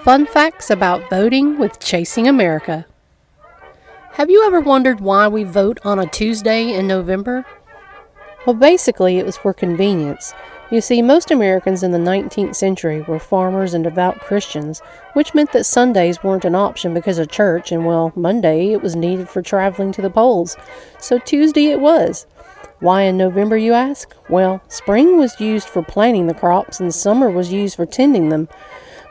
Fun facts about voting with Chasing America. Have you ever wondered why we vote on a Tuesday in November? Well, basically, it was for convenience. You see, most Americans in the 19th century were farmers and devout Christians, which meant that Sundays weren't an option because of church, and well, Monday it was needed for traveling to the polls. So Tuesday it was. Why in November, you ask? Well, spring was used for planting the crops and summer was used for tending them,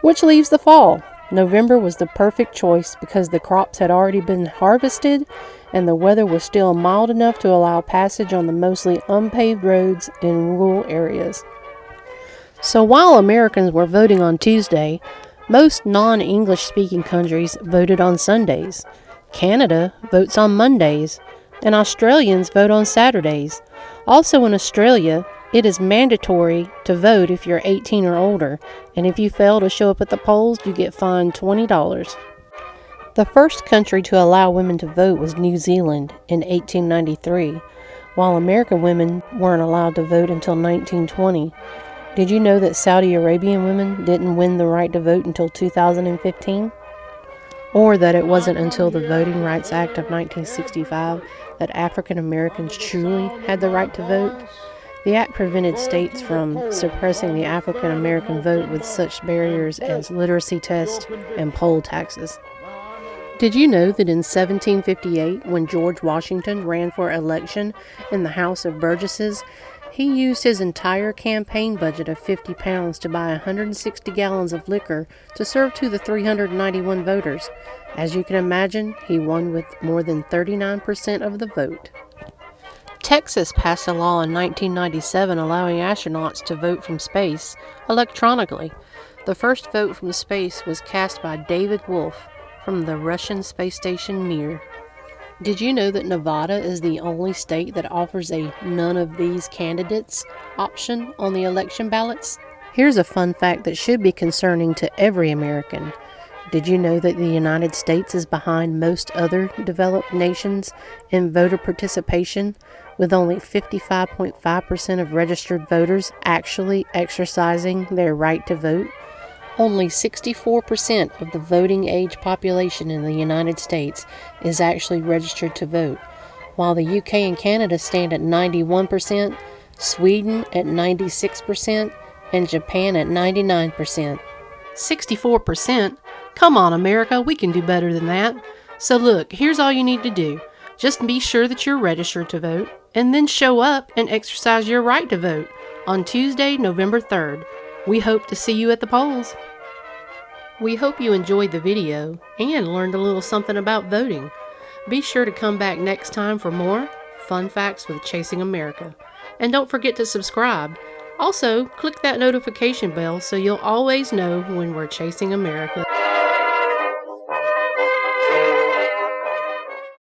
which leaves the fall. November was the perfect choice because the crops had already been harvested and the weather was still mild enough to allow passage on the mostly unpaved roads in rural areas. So while Americans were voting on Tuesday, most non-English speaking countries voted on Sundays. Canada votes on Mondays, and Australians vote on Saturdays. Also in Australia, it is mandatory to vote if you're 18 or older, and if you fail to show up at the polls, you get fined $20. The first country to allow women to vote was New Zealand in 1893, while American women weren't allowed to vote until 1920. Did you know that Saudi Arabian women didn't win the right to vote until 2015? Or that it wasn't until the Voting Rights Act of 1965 that African Americans truly had the right to vote? The act prevented states from suppressing the African American vote with such barriers as literacy tests and poll taxes. Did you know that in 1758, when George Washington ran for election in the House of Burgesses, he used his entire campaign budget of £50 to buy 160 gallons of liquor to serve to the 391 voters. As you can imagine, he won with more than 39% of the vote. Texas passed a law in 1997 allowing astronauts to vote from space electronically. The first vote from space was cast by David Wolf from the Russian space station Mir. Did you know that Nevada is the only state that offers a none of these candidates option on the election ballots? Here's a fun fact that should be concerning to every American. Did you know that the United States is behind most other developed nations in voter participation, with only 55.5% of registered voters actually exercising their right to vote? Only 64% of the voting age population in the United States is actually registered to vote, while the UK and Canada stand at 91%, Sweden at 96%, and Japan at 99%. 64%? Come on, America, we can do better than that. So look, here's all you need to do. Just be sure that you're registered to vote, and then show up and exercise your right to vote on Tuesday, November 3rd. We hope to see you at the polls. We hope you enjoyed the video and learned a little something about voting. Be sure to come back next time for more Fun Facts with Chasing America. And don't forget to subscribe. Also, click that notification bell so you'll always know when we're chasing America.